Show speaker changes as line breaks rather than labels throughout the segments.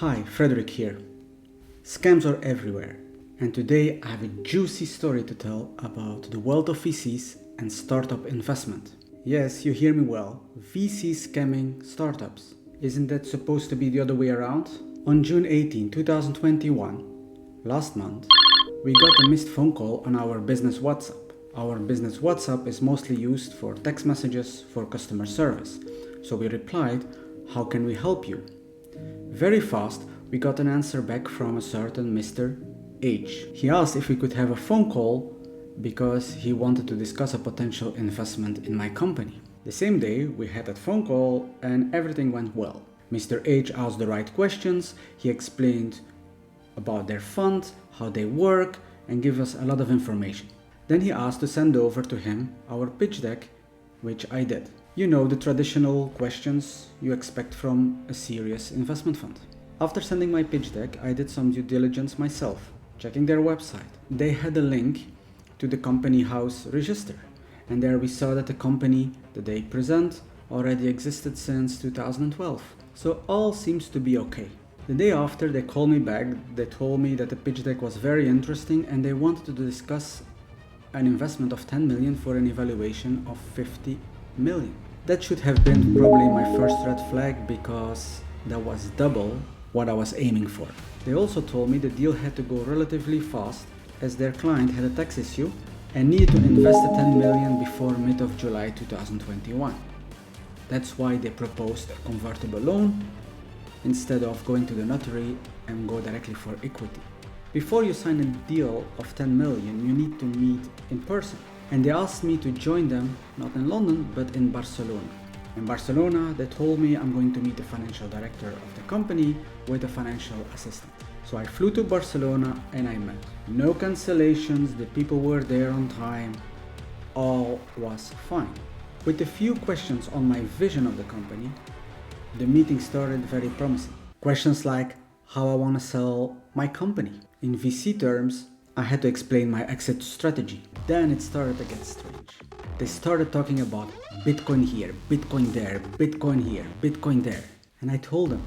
Hi, Frederick here. Scams are everywhere, and today I have a juicy story to tell about the world of VCs and startup investment. Yes, you hear me well. VCs scamming startups. Isn't that supposed to be the other way around? On June 18, 2021, last month, we got a missed phone call on our business WhatsApp. Our business WhatsApp is mostly used for text messages for customer service. So we replied, "How can we help you?" Very fast, we got an answer back from a certain Mr. H. He asked if we could have a phone call because he wanted to discuss a potential investment in my company. The same day, we had that phone call and everything went well. Mr. H asked the right questions, he explained about their fund, how they work, and gave us a lot of information. Then he asked to send over to him our pitch deck, which I did. You know, the traditional questions you expect from a serious investment fund. After sending my pitch deck, I did some due diligence myself, checking their website. They had a link to the company house register, and there we saw that the company that they present already existed since 2012. So all seems to be okay. The day after, they called me back. They told me that the pitch deck was very interesting and they wanted to discuss an investment of 10 million for an evaluation of 50 million. That should have been probably my first red flag because that was double what I was aiming for. They also told me the deal had to go relatively fast as their client had a tax issue and needed to invest the 10 million before mid of July 2021. That's why they proposed a convertible loan instead of going to the notary and go directly for equity. Before you sign a deal of 10 million, you need to meet in person. And they asked me to join them, not in London, but in Barcelona. In Barcelona, they told me I'm going to meet the financial director of the company with a financial assistant. So I flew to Barcelona and I met. No cancellations, the people were there on time, all was fine. With a few questions on my vision of the company, the meeting started very promising. Questions like how I want to sell my company. In VC terms, I had to explain my exit strategy. Then it started to get strange. They started talking about Bitcoin here, Bitcoin there, Bitcoin here, Bitcoin there. And I told them,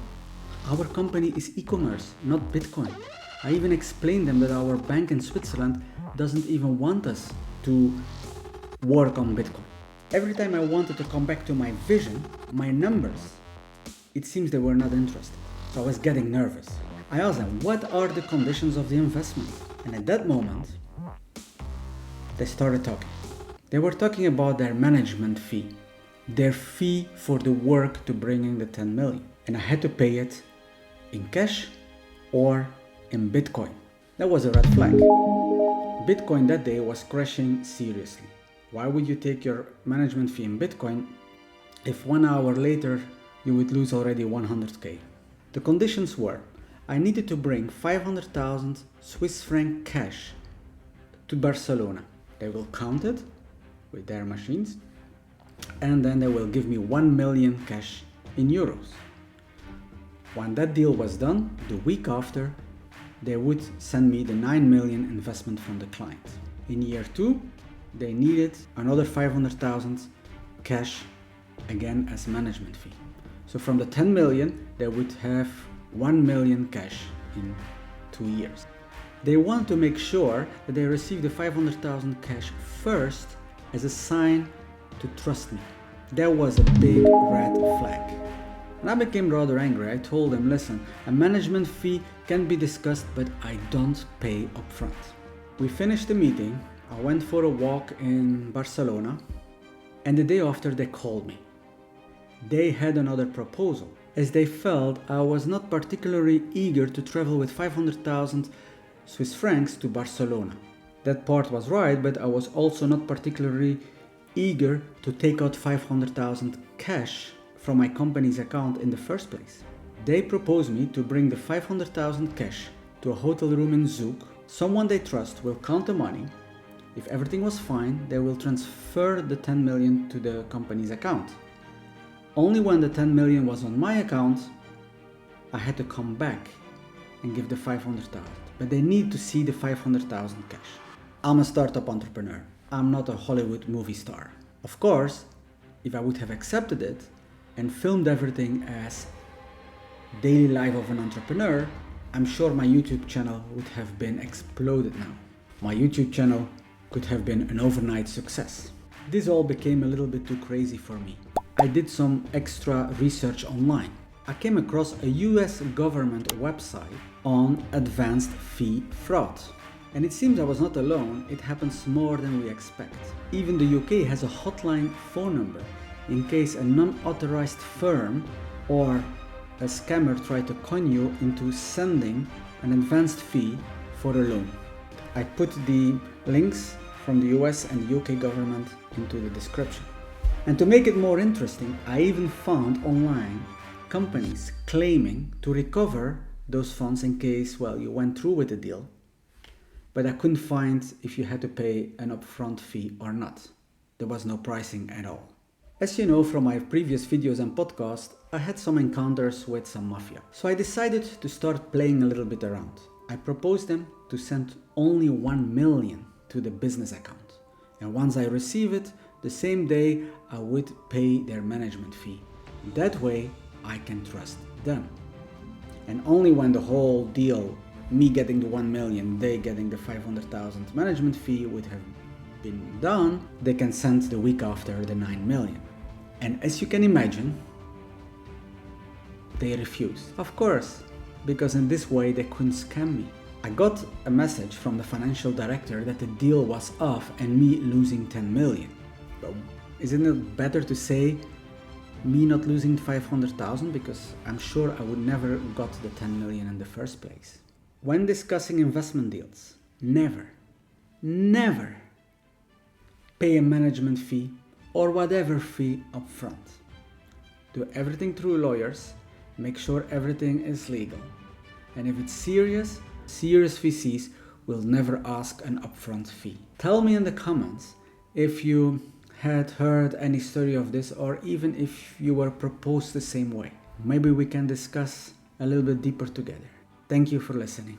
our company is e-commerce, not Bitcoin. I even explained them that our bank in Switzerland doesn't even want us to work on Bitcoin. Every time I wanted to come back to my vision, my numbers, it seems they were not interested. So I was getting nervous. I asked them, what are the conditions of the investment? And at that moment, they started talking. They were talking about their management fee, their fee for the work to bring in the 10 million. And I had to pay it in cash or in Bitcoin. That was a red flag. Bitcoin that day was crashing seriously. Why would you take your management fee in Bitcoin if 1 hour later you would lose already 100k? The conditions were, I needed to bring 500,000 Swiss franc cash to Barcelona. They will count it with their machines and then they will give me 1 million cash in euros. When that deal was done, the week after, they would send me the 9 million investment from the client. In year 2, they needed another 500,000 cash again as management fee. So from the 10 million, they would have 1 million cash in 2 years. They want to make sure that they receive the 500,000 cash first as a sign to trust me. That was a big red flag. And I became rather angry. I told them, listen, a management fee can be discussed, but I don't pay upfront. We finished the meeting. I went for a walk in Barcelona, and the day after they called me. They had another proposal, as they felt I was not particularly eager to travel with 500,000 Swiss francs to Barcelona. That part was right, but I was also not particularly eager to take out 500,000 cash from my company's account in the first place. They proposed me to bring the 500,000 cash to a hotel room in Zug. Someone they trust will count the money. If everything was fine, they will transfer the 10 million to the company's account. Only when the 10 million was on my account, I had to come back and give the 500,000. But they need to see the 500,000 cash. I'm a startup entrepreneur. I'm not a Hollywood movie star. Of course, if I would have accepted it and filmed everything as daily life of an entrepreneur, I'm sure my YouTube channel would have been exploded now. My YouTube channel could have been an overnight success. This all became a little bit too crazy for me. I did some extra research online. I came across a US government website on advanced fee fraud. And it seems I was not alone, it happens more than we expect. Even the UK has a hotline phone number in case a non-authorized firm or a scammer try to con you into sending an advanced fee for a loan. I put the links from the US and the UK government into the description. And to make it more interesting, I even found online companies claiming to recover those funds in case, well, you went through with the deal. But I couldn't find if you had to pay an upfront fee or not. There was no pricing at all. As you know from my previous videos and podcasts, I had some encounters with some mafia. So I decided to start playing a little bit around. I proposed them to send only 1 million to the business account. And once I receive it, the same day I would pay their management fee. That way I can trust them. And only when the whole deal, me getting the 1 million, they getting the 500,000 management fee would have been done, they can send the week after the 9 million. And as you can imagine, they refused. Of course, because in this way they couldn't scam me. I got a message from the financial director that the deal was off and me losing 10 million. But isn't it better to say me not losing 500,000, because I'm sure I would never got the 10 million in the first place. When discussing investment deals, never pay a management fee or whatever fee up front. Do everything through lawyers, make sure everything is legal. And if it's serious VCs will never ask an upfront fee. Tell me in the comments if you had heard any story of this, or even if you were proposed the same way. Maybe we can discuss a little bit deeper together. Thank you for listening.